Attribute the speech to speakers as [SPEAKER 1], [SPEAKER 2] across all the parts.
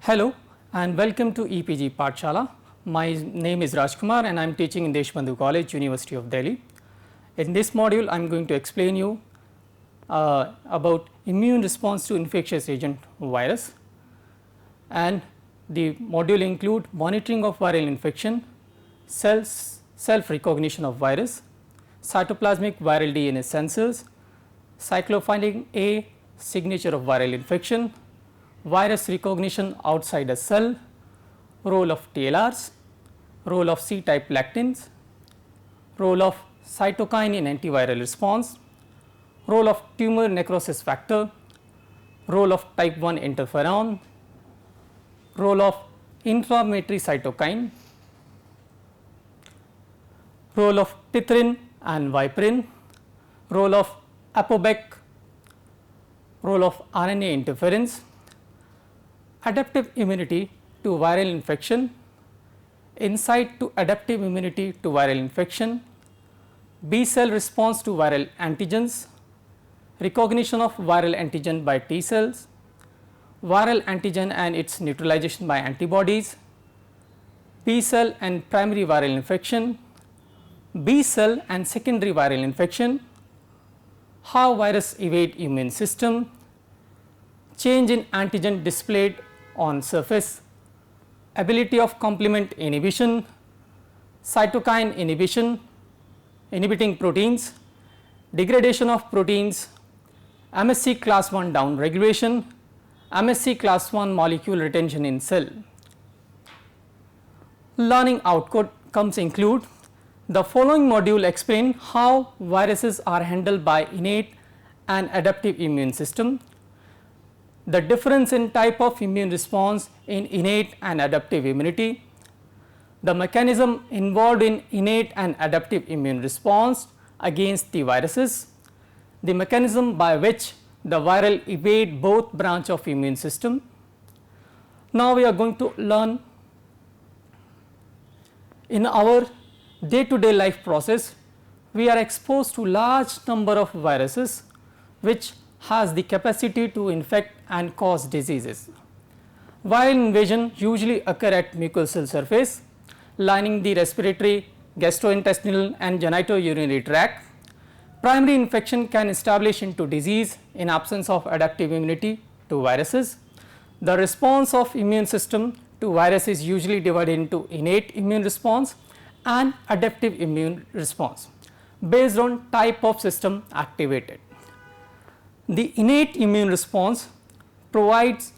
[SPEAKER 1] Hello and welcome to EPG Pathshala. My name is Rajkumar and I am teaching in Deshbandhu College, University of Delhi. In this module, I am going to explain you about immune response to infectious agent virus, and the module include monitoring of viral infection, self recognition of virus, cytoplasmic viral DNA sensors, cyclophilin A signature of viral infection, virus recognition outside a cell, role of TLRs, role of C-type lectins, role of cytokine in antiviral response, role of tumor necrosis factor, role of type 1 interferon, role of inflammatory cytokine, role of tithrin and viperin, role of ApoBec, role of RNA interference, adaptive immunity to viral infection, insight to adaptive immunity to viral infection, B cell response to viral antigens, recognition of viral antigen by T cells, viral antigen and its neutralization by antibodies, B cell and primary viral infection, B cell and secondary viral infection, how virus evade immune system, change in antigen displayed on surface, ability of complement inhibition, cytokine inhibition, inhibiting proteins, degradation of proteins, MSC class 1 down regulation, MSC class 1 molecule retention in cell. Learning outcomes include the following module explain how viruses are handled by innate and adaptive immune system, the difference in type of immune response in innate and adaptive immunity, the mechanism involved in innate and adaptive immune response against the viruses, the mechanism by which the viral evade both branch of immune system. Now we are going to learn in our day to day life process, we are exposed to large number of viruses which has the capacity to infect and cause diseases. Viral invasion usually occur at mucosal surface lining the respiratory, gastrointestinal and genitourinary tract. Primary infection can establish into disease in absence of adaptive immunity to viruses. The response of immune system to virus is usually divided into innate immune response and adaptive immune response based on type of system activated. The innate immune response provides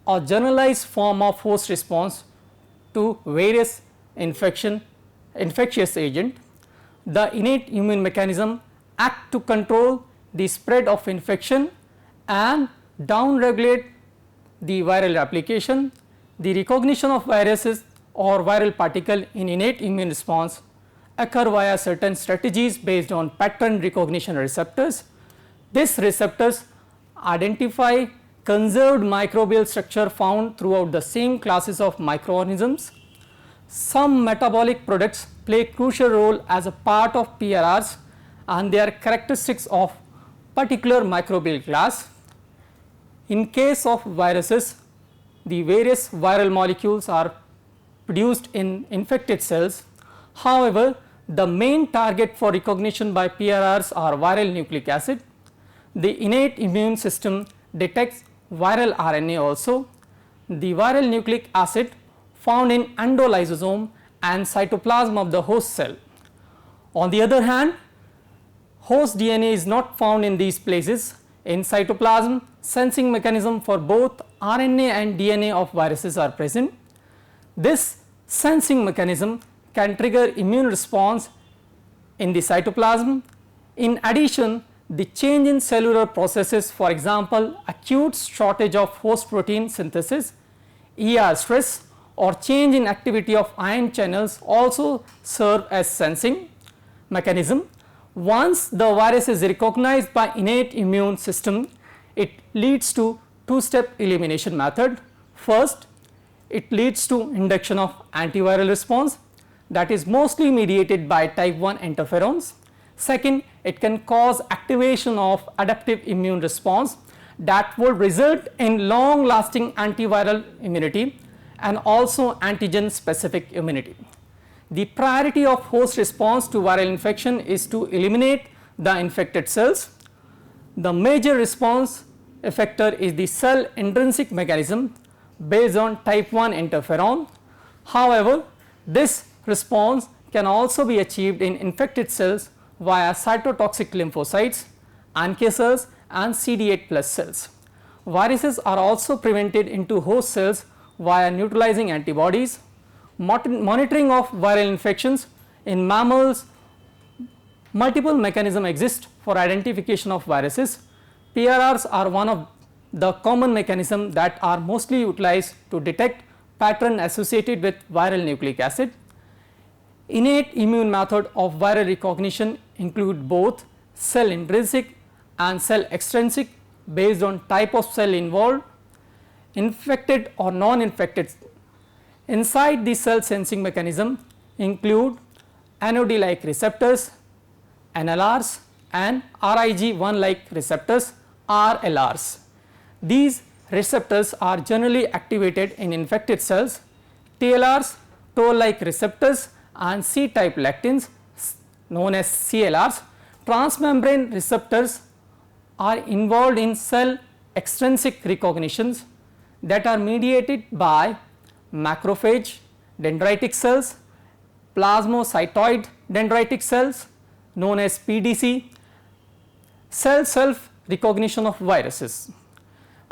[SPEAKER 1] a generalized form of host response to various infectious agent. The innate immune mechanism act to control the spread of infection and downregulate the viral replication. The recognition of viruses or viral particle in innate immune response occur via certain strategies based on pattern recognition receptors. These receptors identify conserved microbial structure found throughout the same classes of microorganisms. Some metabolic products play crucial role as a part of PRRs and they are characteristics of particular microbial class. In case of viruses, the various viral molecules are produced in infected cells. However, the main target for recognition by PRRs are viral nucleic acid. The innate immune system detects viral RNA also. The viral nucleic acid found in endolysosome and cytoplasm of the host cell. On the other hand, host DNA is not found in these places. In cytoplasm, sensing mechanism for both RNA and DNA of viruses are present. This sensing mechanism can trigger immune response in the cytoplasm. In addition, the change in cellular processes, for example, acute shortage of host protein synthesis, ER stress or change in activity of ion channels also serve as sensing mechanism. Once the virus is recognized by innate immune system, it leads to two-step elimination method. First, it leads to induction of antiviral response that is mostly mediated by type 1 interferons. Second, it can cause activation of adaptive immune response that would result in long lasting antiviral immunity and also antigen specific immunity. The priority of host response to viral infection is to eliminate the infected cells. The major response effector is the cell intrinsic mechanism based on type 1 interferon. However, this response can also be achieved in infected cells via cytotoxic lymphocytes, NK cells and CD8 plus cells. Viruses are also prevented into host cells via neutralizing antibodies. Monitoring of viral infections in mammals, multiple mechanisms exist for identification of viruses. PRRs are one of the common mechanisms that are mostly utilized to detect pattern associated with viral nucleic acid. Innate immune method of viral recognition include both cell intrinsic and cell extrinsic based on type of cell involved, infected or non-infected. Inside the cell sensing mechanism include NOD like receptors, NLRs and RIG1 like receptors, RLRs. These receptors are generally activated in infected cells. TLRs, toll like receptors and C type lectins known as CLRs. Transmembrane receptors are involved in cell extrinsic recognitions that are mediated by macrophage dendritic cells, plasmacytoid dendritic cells known as PDC, cell self recognition of viruses.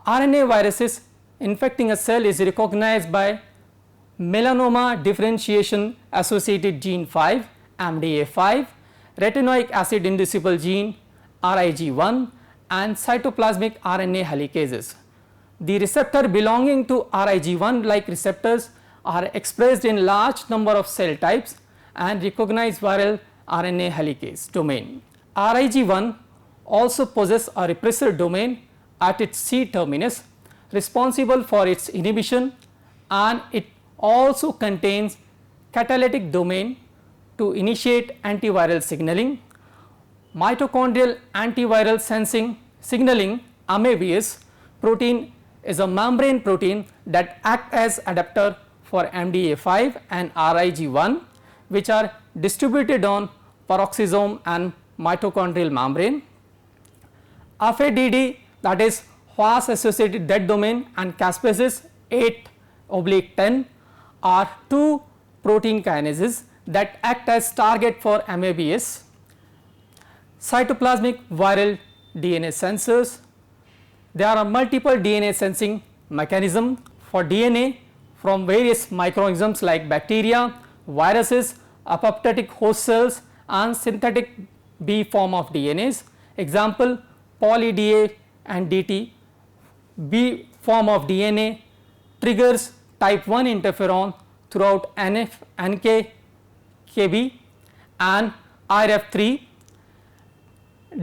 [SPEAKER 1] RNA viruses infecting a cell is recognized by melanoma differentiation associated gene 5 MDA5, retinoic acid inducible gene RIG1 and cytoplasmic RNA helicases. The receptor belonging to RIG1 like receptors are expressed in large number of cell types and recognize viral RNA helicase domain. RIG1 also possesses a repressor domain at its C terminus responsible for its inhibition, and it also contains catalytic domain to initiate antiviral signaling. Mitochondrial antiviral signaling AMAVs protein is a membrane protein that acts as adapter for MDA5 and RIG1, which are distributed on peroxisome and mitochondrial membrane. FADD, that is fast associated dead domain, and caspases 8/10 are two protein kinases that act as target for MABs. Cytoplasmic viral DNA sensors. There are multiple DNA sensing mechanisms for DNA from various microorganisms like bacteria, viruses, apoptotic host cells and synthetic B form of DNAs. Example, poly-DA and DT. B form of DNA triggers type 1 interferon throughout NK, KB and IRF3.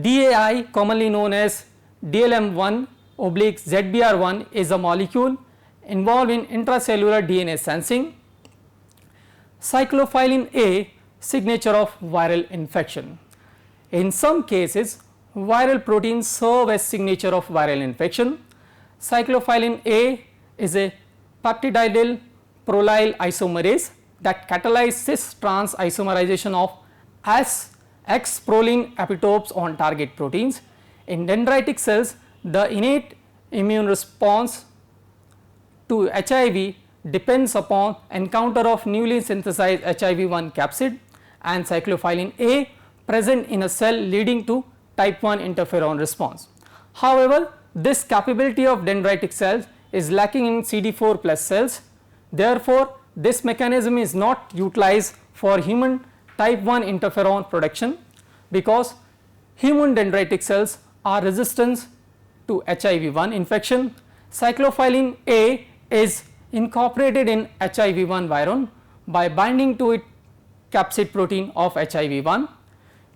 [SPEAKER 1] DAI, commonly known as DLM1/ZBR1, is a molecule involved in intracellular DNA sensing. Cyclophilin A, signature of viral infection. In some cases, viral proteins serve as signature of viral infection. Cyclophilin A is a peptidyl prolyl isomerase that catalyzes cis trans isomerization of X proline epitopes on target proteins. In dendritic cells, the innate immune response to HIV depends upon encounter of newly synthesized HIV-1 capsid and cyclophilin A present in a cell, leading to type 1 interferon response. However, this capability of dendritic cells is lacking in CD4 plus cells. Therefore, this mechanism is not utilized for human type 1 interferon production, because human dendritic cells are resistant to HIV-1 infection. Cyclophilin A is incorporated in HIV-1 viron by binding to its capsid protein of HIV-1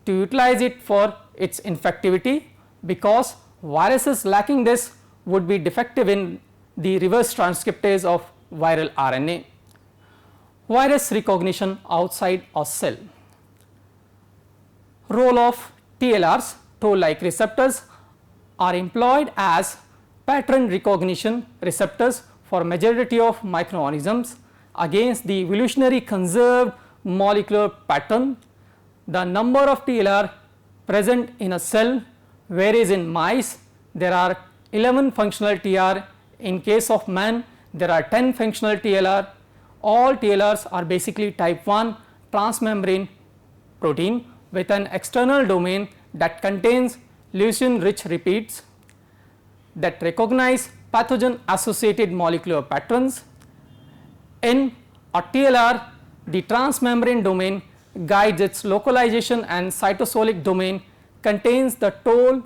[SPEAKER 1] to utilize it for its infectivity, because viruses lacking this would be defective in the reverse transcriptase of viral RNA. Virus recognition outside a cell. Role of TLRs, toll like receptors, are employed as pattern recognition receptors for majority of microorganisms against the evolutionary conserved molecular pattern. The number of TLR present in a cell varies. In mice there are 11 functional TR, in case of man there are 10 functional TLR. All TLRs are basically type 1 transmembrane protein with an external domain that contains leucine rich repeats that recognize pathogen associated molecular patterns. In a TLR, the transmembrane domain guides its localization and cytosolic domain contains the toll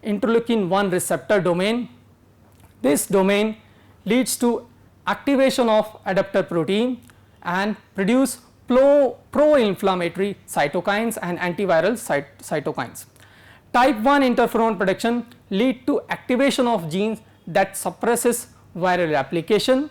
[SPEAKER 1] interleukin 1 receptor domain. This domain leads to activation of adaptor protein and produce pro-inflammatory cytokines and antiviral cytokines. Type 1 interferon production lead to activation of genes that suppresses viral replication.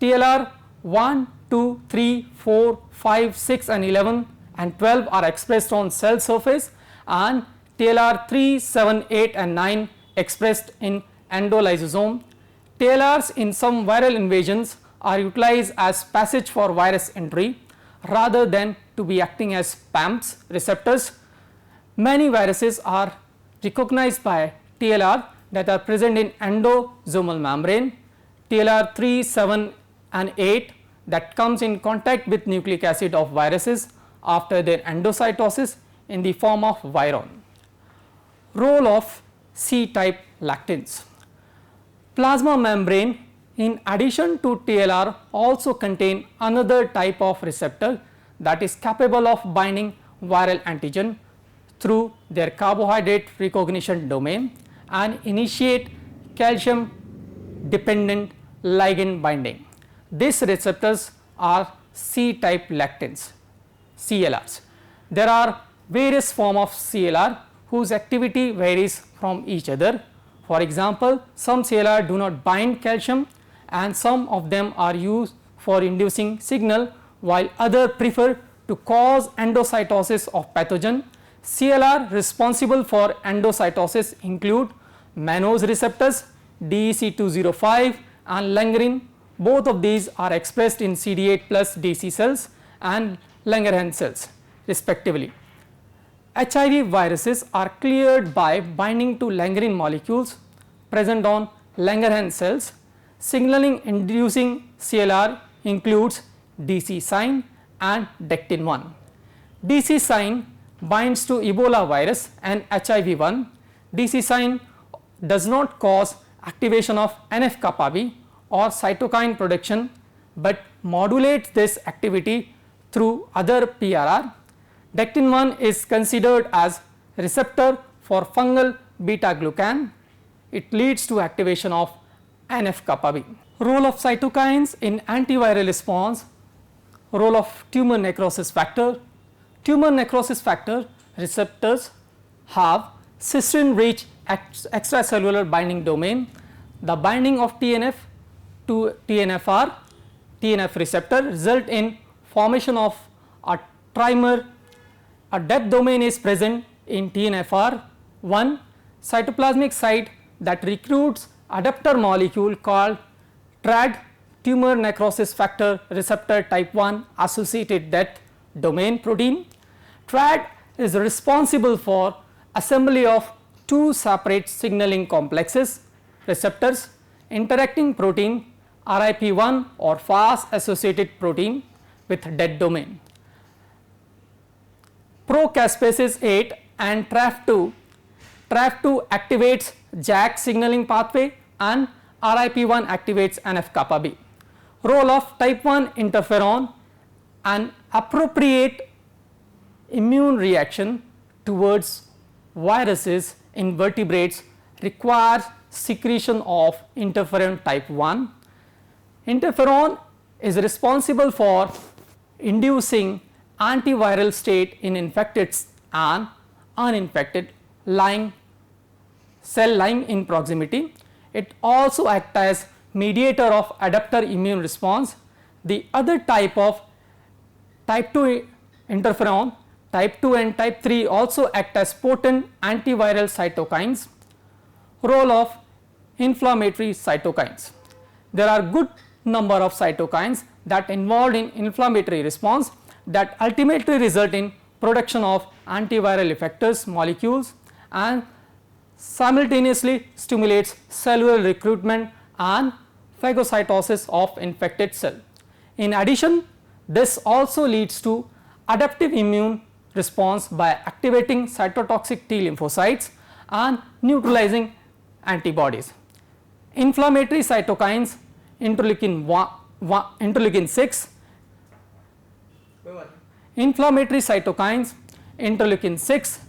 [SPEAKER 1] TLR 1, 2, 3, 4, 5, 6 and 11 and 12 are expressed on cell surface, and TLR 3, 7, 8 and 9 expressed in endolysosome. TLRs in some viral invasions are utilized as passage for virus entry rather than to be acting as PAMPs receptors. Many viruses are recognized by TLR that are present in endosomal membrane. TLR 3, 7 and 8 that comes in contact with nucleic acid of viruses after their endocytosis in the form of viron. Role of C-type lactins. Plasma membrane in addition to TLR also contain another type of receptor that is capable of binding viral antigen through their carbohydrate recognition domain and initiate calcium dependent ligand binding. These receptors are C-type lactins, CLRs. There are various forms of CLR whose activity varies from each other. For example, some CLR do not bind calcium and some of them are used for inducing signal while others prefer to cause endocytosis of pathogen. CLR responsible for endocytosis include mannose receptors, DEC205 and Langerhans. Both of these are expressed in CD8 plus DC cells and Langerhans cells respectively. HIV viruses are cleared by binding to Langerhans molecules present on Langerhans cells. Signaling inducing CLR includes DC sign and dectin-1. DC sign binds to Ebola virus and HIV-1. DC sign does not cause activation of NF-kappa B or cytokine production, but modulates this activity through other PRR. Dectin-1 is considered as receptor for fungal beta glucan. It leads to activation of NF-kappa B. Role of cytokines in antiviral response. Role of tumor necrosis factor. Tumor necrosis factor receptors have cysteine rich extracellular binding domain. The binding of TNF to TNFR, TNF receptor result in formation of a trimer. A depth domain is present in TNFR. One cytoplasmic site that recruits adapter molecule called TRAD, tumor necrosis factor receptor type 1 associated death domain protein. TRAD is responsible for assembly of two separate signaling complexes receptors interacting protein RIP1 or FAS associated protein with dead domain. Procaspase 8 and TRAF2. TRAF2 activates JAK signaling pathway and RIP1 activates NF-kappa B. Role of type 1 interferon. An appropriate immune reaction towards viruses in vertebrates requires secretion of interferon type 1. Interferon is responsible for inducing antiviral state in infected and uninfected cell lying in proximity. It also acts as mediator of adapter immune response. The other type of type 2 interferon, type 2 and type 3 also act as potent antiviral cytokines. Role of inflammatory cytokines. There are good number of cytokines that involved in inflammatory response that ultimately result in production of antiviral effectors molecules and simultaneously stimulates cellular recruitment and phagocytosis of infected cell. In addition, this also leads to adaptive immune response by activating cytotoxic T lymphocytes and neutralizing antibodies. Inflammatory cytokines interleukin 6, inflammatory cytokines interleukin 6,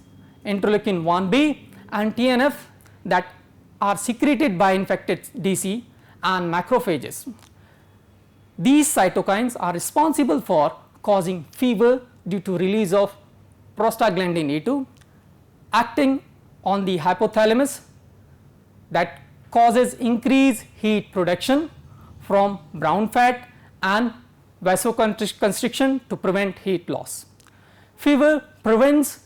[SPEAKER 1] interleukin 1b and TNF that are secreted by infected DC and macrophages. These cytokines are responsible for causing fever due to release of prostaglandin E2, acting on the hypothalamus that causes increased heat production from brown fat and vasoconstriction to prevent heat loss. Fever prevents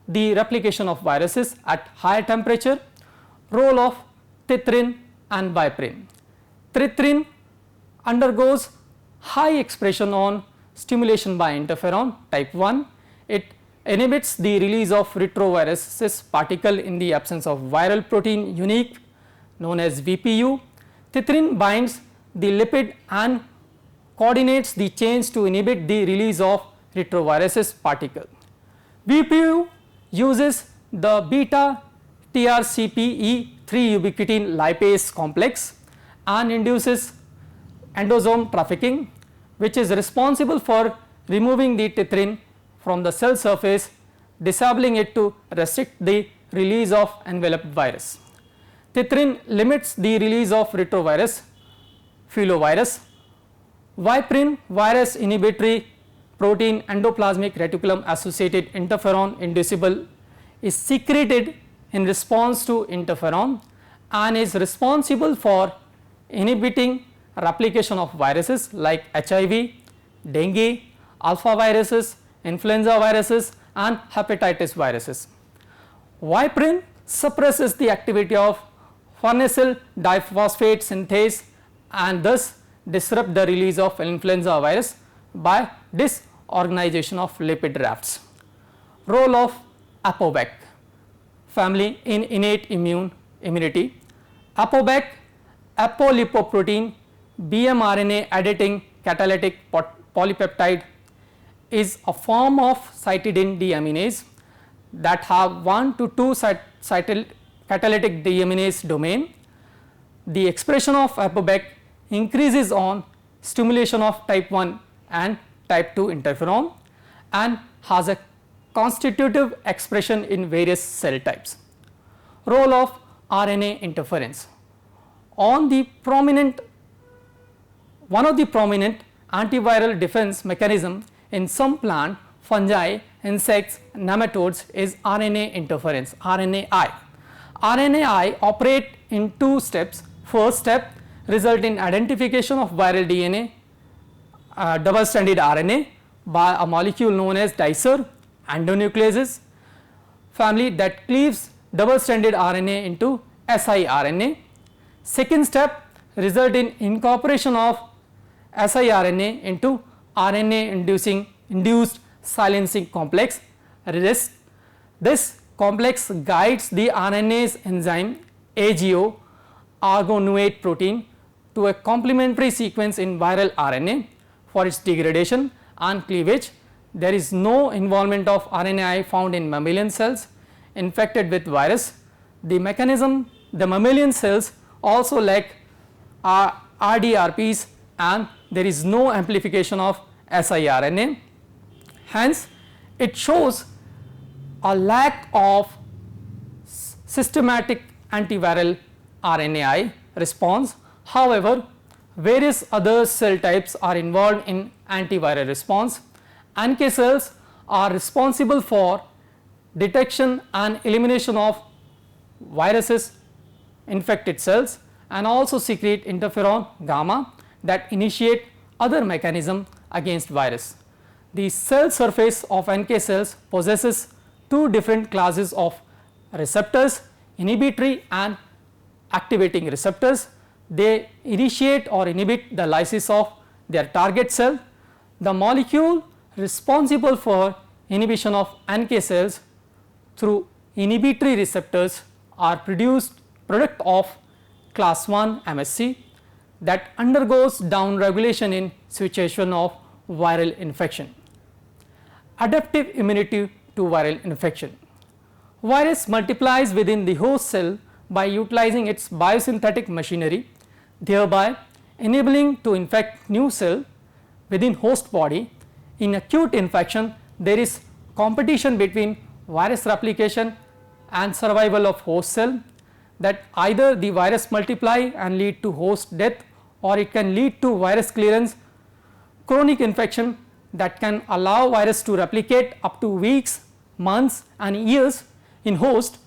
[SPEAKER 1] the replication of viruses at higher temperature. Role of trypsin and piperine. Trypsin undergoes high expression on stimulation by interferon type 1. It inhibits the release of retroviruses particle in the absence of viral protein unique known as VPU. Trypsin binds the lipid and coordinates the chains to inhibit the release of retroviruses particle. VPU uses the beta TRCPE3 ubiquitin lipase complex and induces endosome trafficking, which is responsible for removing the trypsin from the cell surface, disabling it to restrict the release of enveloped virus. Trypsin limits the release of retrovirus, filovirus. Piperine virus inhibitory protein endoplasmic reticulum associated interferon inducible is secreted in response to interferon and is responsible for inhibiting replication of viruses like HIV, dengue, alpha viruses, influenza viruses and hepatitis viruses. Piperine suppresses the activity of farnesyl diphosphate synthase and thus disrupt the release of influenza virus by disorganization of lipid rafts. Role of ApoBec family in innate immunity. ApoBec, apolipoprotein bmRNA editing catalytic polypeptide, is a form of cytidine deaminase that have 1 to 2 catalytic deaminase domain. The expression of ApoBec increases on stimulation of type 1 and type 2 interferon and has a constitutive expression in various cell types. Role of RNA interference. One of the prominent antiviral defense mechanism in some plant, fungi, insects, nematodes is RNA interference, RNAi. RNAi operate in 2 steps. First step result in identification of viral DNA, double stranded RNA by a molecule known as dicer endonucleases family that cleaves double stranded RNA into siRNA. Second step result in incorporation of siRNA into RNA induced silencing complex. This complex guides the RNase enzyme AGO argonuate protein to a complementary sequence in viral RNA for its degradation and cleavage. There is no involvement of RNAi found in mammalian cells infected with virus. The mechanism, the mammalian cells also lack RDRPs and there is no amplification of siRNA. Hence, it shows a lack of systematic antiviral RNAi response. However, various other cell types are involved in antiviral response. NK cells are responsible for detection and elimination of viruses infected cells and also secrete interferon gamma that initiate other mechanism against virus. The cell surface of NK cells possesses 2 different classes of receptors, inhibitory and activating receptors. They initiate or inhibit the lysis of their target cell. The molecule responsible for inhibition of NK cells through inhibitory receptors are product of class 1 MSC that undergoes downregulation in situation of viral infection. Adaptive immunity to viral infection. Virus multiplies within the host cell by utilizing its biosynthetic machinery, thereby enabling to infect new cell within host body. In acute infection, there is competition between virus replication and survival of host cell, that either the virus multiply and lead to host death, or it can lead to virus clearance. Chronic infection that can allow virus to replicate up to weeks, months and years in host.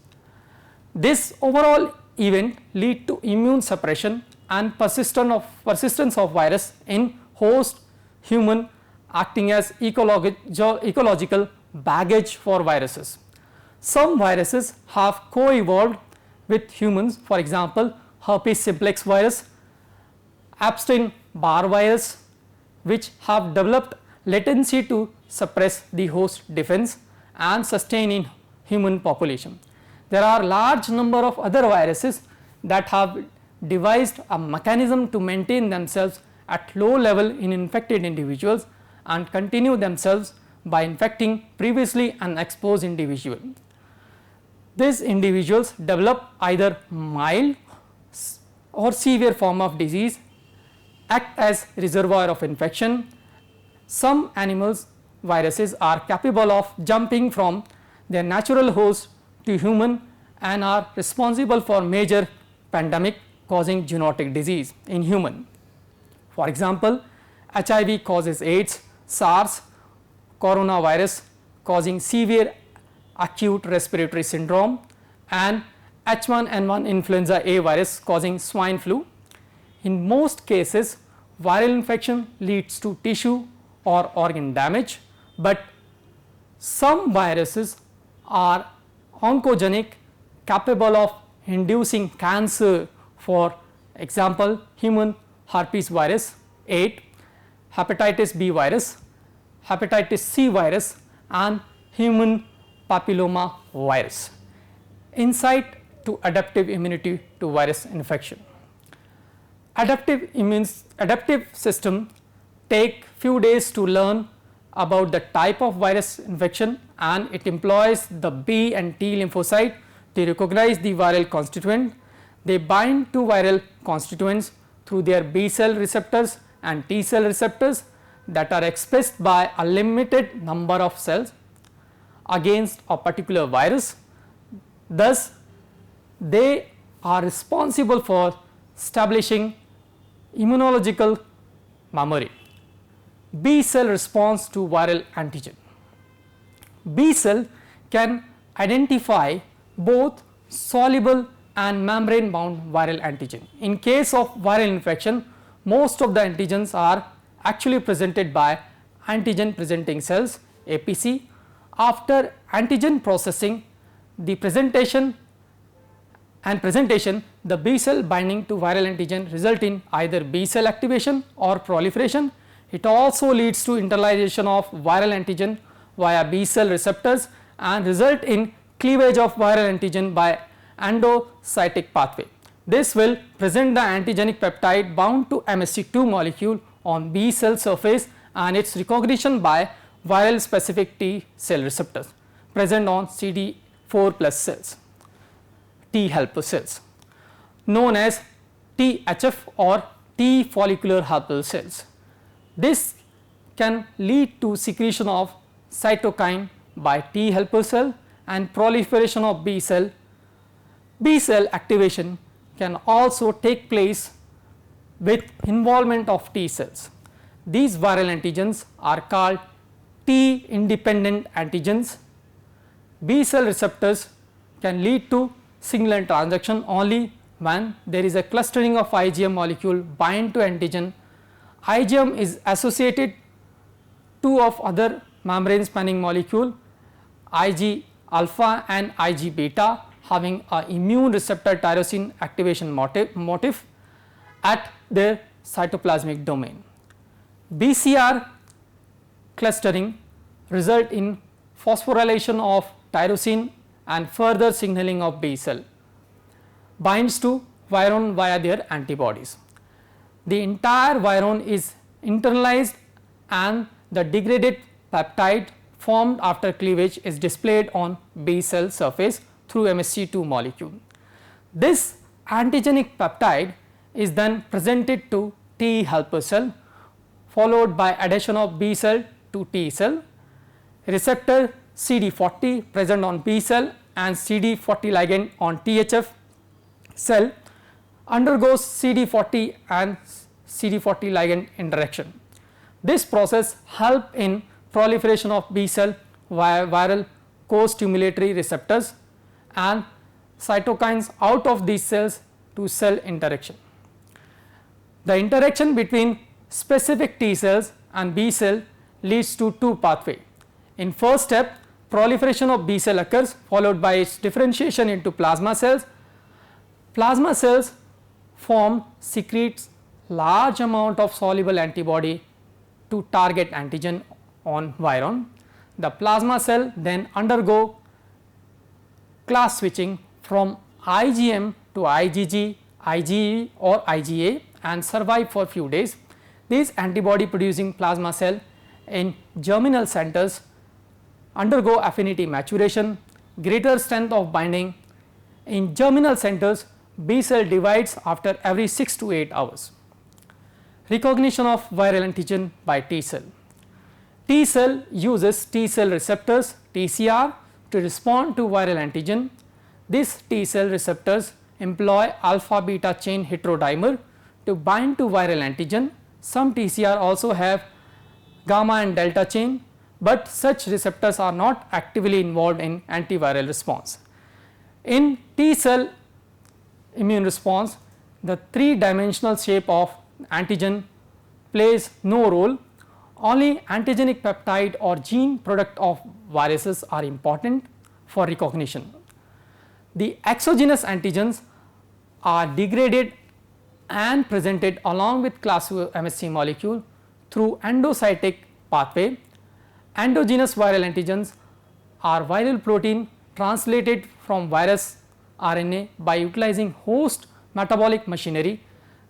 [SPEAKER 1] This overall event lead to immune suppression and persistence of virus in host human, acting as ecological baggage for viruses. Some viruses have co-evolved with humans, for example, herpes simplex virus, Epstein-Barr virus, which have developed latency to suppress the host defense and sustain in human population. There are large number of other viruses that have devised a mechanism to maintain themselves at low level in infected individuals and continue themselves by infecting previously unexposed individual. These individuals develop either mild or severe form of disease, act as reservoir of infection. Some animals viruses are capable of jumping from their natural host to human and are responsible for major pandemic causing zoonotic disease in human. For example, HIV causes AIDS, SARS, coronavirus causing severe acute respiratory syndrome, and H1N1 influenza A virus causing swine flu. In most cases, viral infection leads to tissue or organ damage, but some viruses are oncogenic, capable of inducing cancer. For example, human herpes virus 8, hepatitis B virus, hepatitis C virus and human papilloma virus. Insight to adaptive immunity to virus infection. Adaptive system take few days to learn about the type of virus infection, and it employs the B and T lymphocyte to recognize the viral constituent. They bind to viral constituents through their B cell receptors and T cell receptors that are expressed by a limited number of cells against a particular virus. Thus, they are responsible for establishing immunological memory. B cell response to viral antigen. B cell can identify both soluble and membrane bound viral antigen. In case of viral infection, most of the antigens are actually presented by antigen presenting cells, APC. After antigen processing, the presentation, the B cell binding to viral antigen result in either B cell activation or proliferation. It also leads to internalization of viral antigen via B cell receptors and result in cleavage of viral antigen by endocytic pathway. This will present the antigenic peptide bound to MSC2 molecule on B cell surface and its recognition by viral specific T cell receptors present on CD4 plus cells, T helper cells, known as THF or T follicular helper cells. This can lead to secretion of cytokine by T helper cell and proliferation of B cell. B cell activation can also take place with involvement of T cells. These viral antigens are called T independent antigens. B cell receptors can lead to signal transduction only when there is a clustering of IgM molecule bind to antigen. IgM is associated two of other membrane spanning molecule, Ig alpha and Ig beta. having a immune receptor tyrosine activation motif at their cytoplasmic domain. BCR clustering result in phosphorylation of tyrosine and further signaling of B cell, binds to viron via their antibodies. The entire viron is internalized and the degraded peptide formed after cleavage is displayed on B cell surface through MHC II molecule. This antigenic peptide is then presented to T helper cell, followed by adhesion of B cell to T cell. Receptor CD40 present on B cell and CD40 ligand on THF cell undergoes CD40 and CD40 ligand interaction. This process helps in proliferation of B cell via viral co-stimulatory receptors and cytokines out of these cells to cell interaction. The interaction between specific T cells and B cell leads to two pathways. In first step, proliferation of B cell occurs, followed by its differentiation into plasma cells. Plasma cells secretes large amount of soluble antibody to target antigen on viron. The plasma cell then undergo class switching from IgM to IgG, IgE or IgA and survive for few days. These antibody producing plasma cell in germinal centers undergo affinity maturation, greater strength of binding. In germinal centers, B cell divides after every 6 to 8 hours. Recognition of viral antigen by T cell. T cell uses T cell receptors TCR to respond to viral antigen. These T cell receptors employ alpha beta chain heterodimer to bind to viral antigen. Some TCR also have gamma and delta chain, but such receptors are not actively involved in antiviral response. In T cell immune response, the three-dimensional shape of antigen plays no role. Only antigenic peptide or gene product of viruses are important for recognition. The exogenous antigens are degraded and presented along with class II MHC molecule through endocytic pathway. Endogenous viral antigens are viral protein translated from virus RNA by utilizing host metabolic machinery.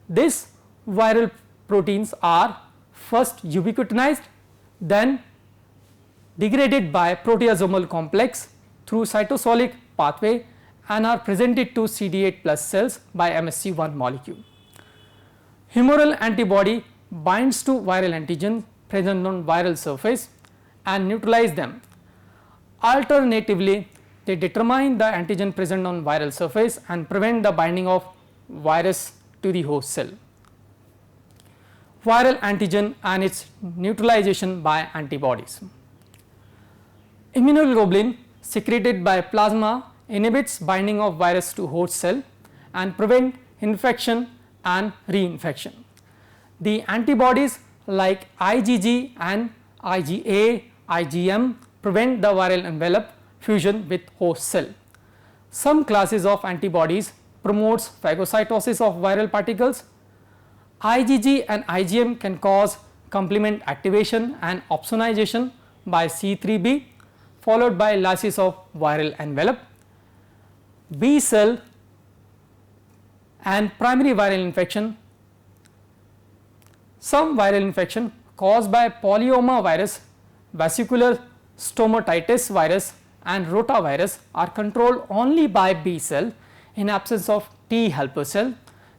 [SPEAKER 1] These viral proteins are first ubiquitinized, then degraded by proteasomal complex through cytosolic pathway and are presented to CD8 plus cells by MHC I molecule. Humoral antibody binds to viral antigen present on viral surface and neutralize them. Alternatively, they determine the antigen present on viral surface and prevent the binding of virus to the host cell. Viral antigen and its neutralization by antibodies. Immunoglobulin secreted by plasma inhibits binding of virus to host cell and prevent infection and reinfection. The antibodies like IgG and IgA, IgM prevent the viral envelope fusion with host cell. Some classes of antibodies promotes phagocytosis of viral particles. IgG and IgM can cause complement activation and opsonization by C3b followed by lysis of viral envelope. B cell and primary viral infection. Some viral infection caused by polyoma virus, vesicular stomatitis virus and rotavirus are controlled only by B cell in absence of T helper cell.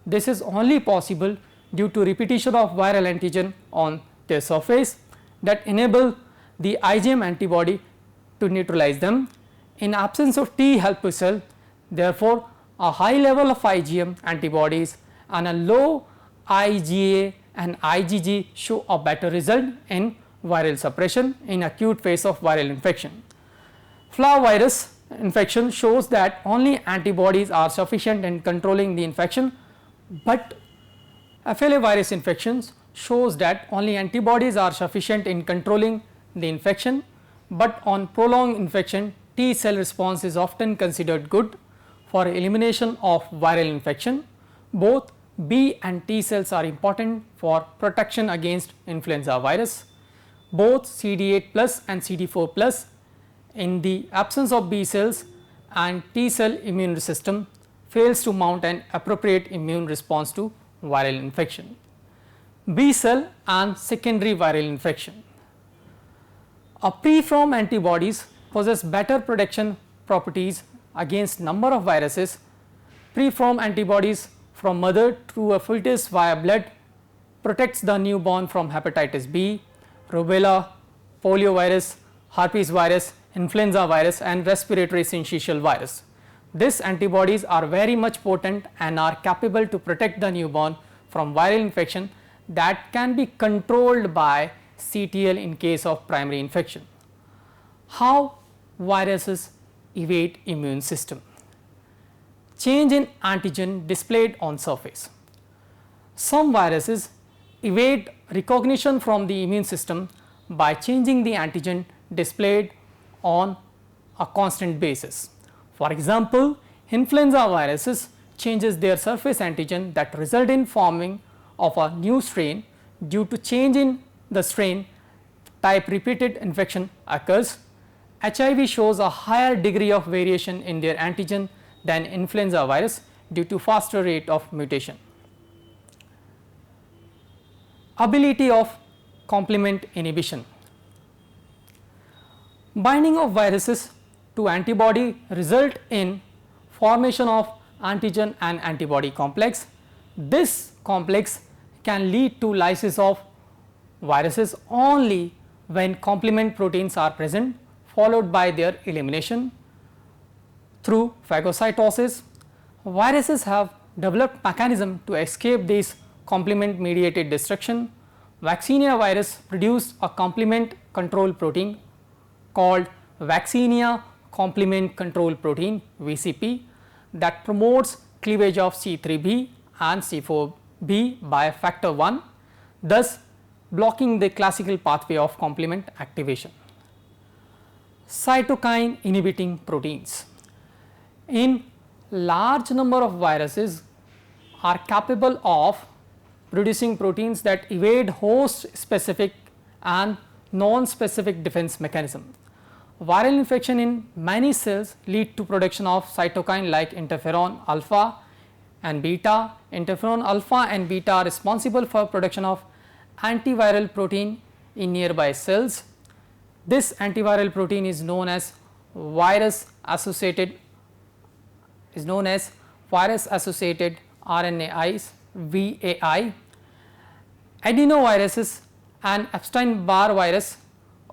[SPEAKER 1] This is only possible due to repetition of viral antigen on their surface that enable the IgM antibody to neutralize them. In absence of T helper cell, therefore, a high level of IgM antibodies and a low IgA and IgG show a better result in viral suppression in acute phase of viral infection. Flavirus infection shows that only antibodies are sufficient in controlling the infection, but FLA infections shows that only antibodies are sufficient in controlling the infection, but on prolonged infection T cell response is often considered good. for elimination of viral infection. Both B and T cells are important for protection against influenza virus. Both CD8 plus and CD4 plus, in the absence of B cells and T cell immune system, fails to mount an appropriate immune response to viral infection. B cell and secondary viral infection. Preformed antibodies possess better protection properties against number of viruses. Preformed antibodies from mother to a fetus via blood protects the newborn from hepatitis B, rubella, poliovirus, herpes virus, influenza virus and respiratory syncytial virus. These antibodies are very much potent and are capable to protect the newborn from viral infection that can be controlled by CTL in case of primary infection. How viruses evade immune system? Change in antigen displayed on surface. Some viruses evade recognition from the immune system by changing the antigen displayed on a constant basis. For example, influenza viruses changes their surface antigen that result in forming of a new strain. Due to change in the strain type, repeated infection occurs. HIV shows a higher degree of variation in their antigen than influenza virus due to faster rate of mutation. Ability of complement inhibition. Binding of viruses to antibody result in formation of antigen and antibody complex. This complex can lead to lysis of viruses only when complement proteins are present, followed by their elimination through phagocytosis. Viruses have developed mechanism to escape this complement mediated destruction. Vaccinia virus produce a complement control protein called Vaccinia complement control protein VCP that promotes cleavage of C3b and C4b by factor 1, thus blocking the classical pathway of complement activation. Cytokine inhibiting proteins. In large number of viruses are capable of producing proteins that evade host specific and non-specific defense mechanism. Viral infection in many cells lead to production of cytokine like interferon alpha and beta. Interferon alpha and beta are responsible for production of antiviral protein in nearby cells. This antiviral protein is known as virus associated RNAis VAI. Adenoviruses and Epstein-Barr virus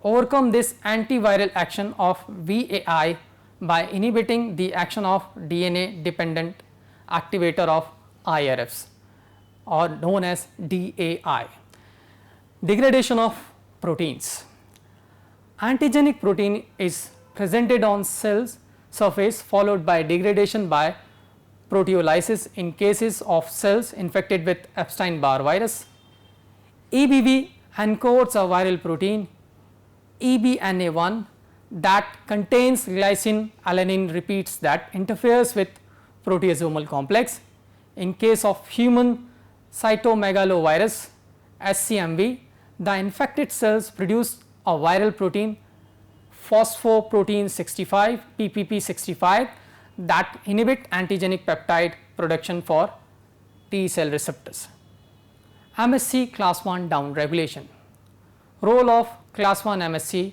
[SPEAKER 1] overcome this antiviral action of VAI by inhibiting the action of DNA dependent activator of IRFs or known as DAI. Degradation of proteins. Antigenic protein is presented on cells surface followed by degradation by proteolysis in cases of cells infected with Epstein-Barr virus. EBV encodes a viral protein EBNA1 that contains glycine alanine repeats that interferes with proteasomal complex. In case of human cytomegalovirus SCMV, the infected cells produce a viral protein phosphoprotein 65 PPP65 that inhibit antigenic peptide production for T cell receptors. MSC class 1 down regulation. Role of class 1 MSC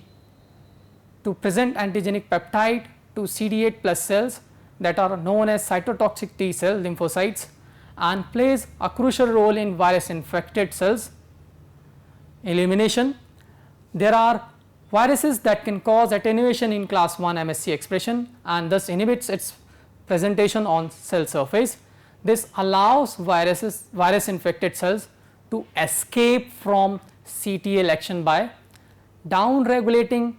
[SPEAKER 1] to present antigenic peptide to CD8 plus cells that are known as cytotoxic T cell lymphocytes and plays a crucial role in virus infected cells. Elimination. There are viruses that can cause attenuation in class 1 MSC expression and thus inhibits its presentation on cell surface. This allows virus infected cells to escape from CTL action by down regulating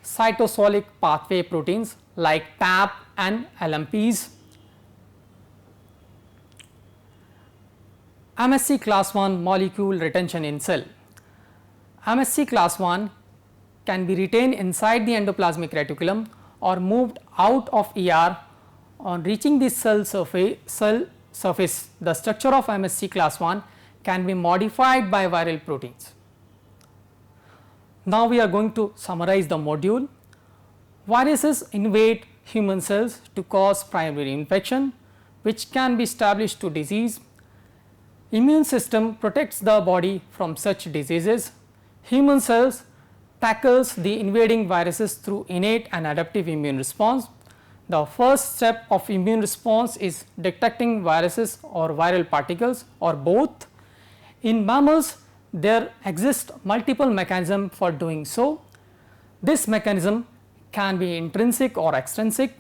[SPEAKER 1] cytosolic pathway proteins like TAP and LMPs. MSC class 1 molecule retention in cell. MSC class 1 can be retained inside the endoplasmic reticulum or moved out of ER On reaching the cell surface, the structure of MSC class 1 can be modified by viral proteins. Now, we are going to summarize the module. Viruses invade human cells to cause primary infection, which can be established to disease. Immune system protects the body from such diseases. Human cells tackles the invading viruses through innate and adaptive immune response. The first step of immune response is detecting viruses or viral particles or both. In mammals, there exist multiple mechanisms for doing so. This mechanism can be intrinsic or extrinsic.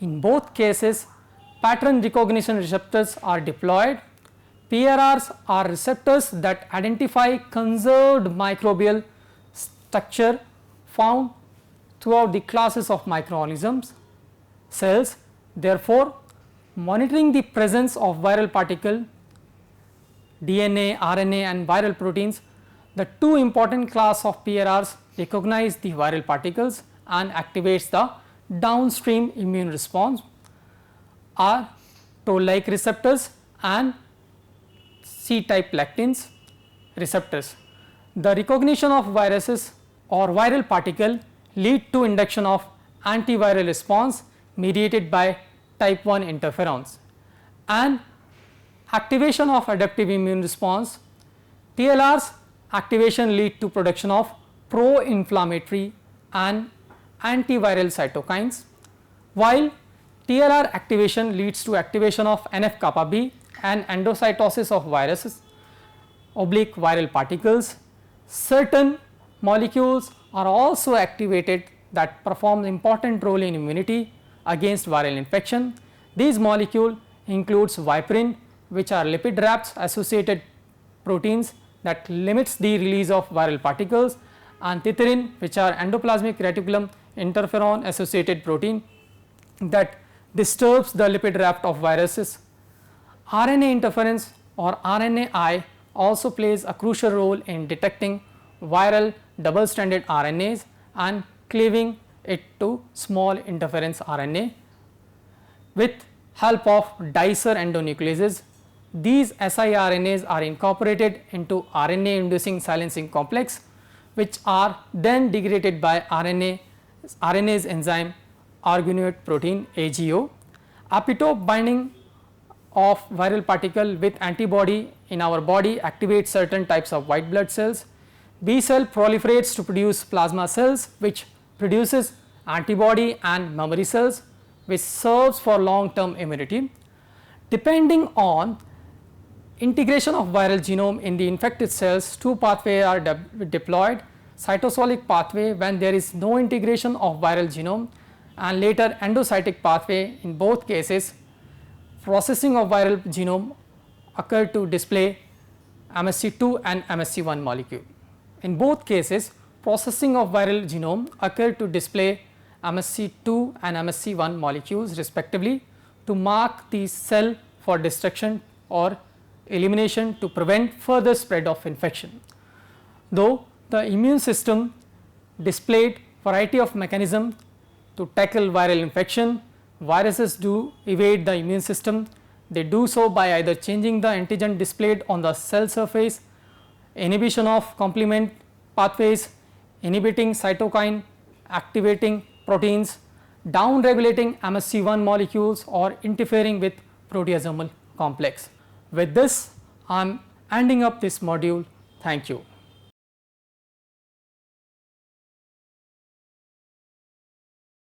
[SPEAKER 1] In both cases, pattern recognition receptors are deployed. PRRs are receptors that identify conserved microbial structure found throughout the classes of microorganisms cells. Therefore, monitoring the presence of viral particle, DNA, RNA and viral proteins, the two important class of PRRs recognize the viral particles and activates the downstream immune response are toll-like receptors and C-type lectins receptors. The recognition of viruses or viral particle lead to induction of antiviral response mediated by type 1 interferons and activation of adaptive immune response. TLR's activation lead to production of pro-inflammatory and antiviral cytokines, while TLR activation leads to activation of NF kappa B and endocytosis of viruses oblique viral particles. Certain molecules are also activated that perform important role in immunity against viral infection. These molecules includes viperin, which are lipid wrapped associated proteins that limits the release of viral particles, and titrin, which are endoplasmic reticulum interferon associated protein that disturbs the lipid raft of viruses. RNA interference or RNAi also plays a crucial role in detecting viral double stranded RNAs and cleaving it to small interference RNA with help of dicer endonucleases. These siRNAs are incorporated into RNA inducing silencing complex, which are then degraded by RNase enzyme arginate protein AGO. Epitope binding of viral particle with antibody in our body activates certain types of white blood cells. B cell proliferates to produce plasma cells, which produces antibody and memory cells, which serves for long term immunity. Depending on integration of viral genome in the infected cells, two pathways are deployed: cytosolic pathway when there is no integration of viral genome, and later endocytic pathway. In both cases, processing of viral genome occur to display MSC2 and MSC1 molecule. In both cases, processing of viral genome occur to display MSC2 and MSC1 molecules respectively to mark the cell for destruction or elimination to prevent further spread of infection. Though the immune system displayed variety of mechanisms to tackle viral infection, viruses do evade the immune system. They do so by either changing the antigen displayed on the cell surface, inhibition of complement pathways, inhibiting cytokine activating proteins, down regulating MSC1 molecules, or interfering with proteasomal complex. With this, I am ending up this module. Thank you.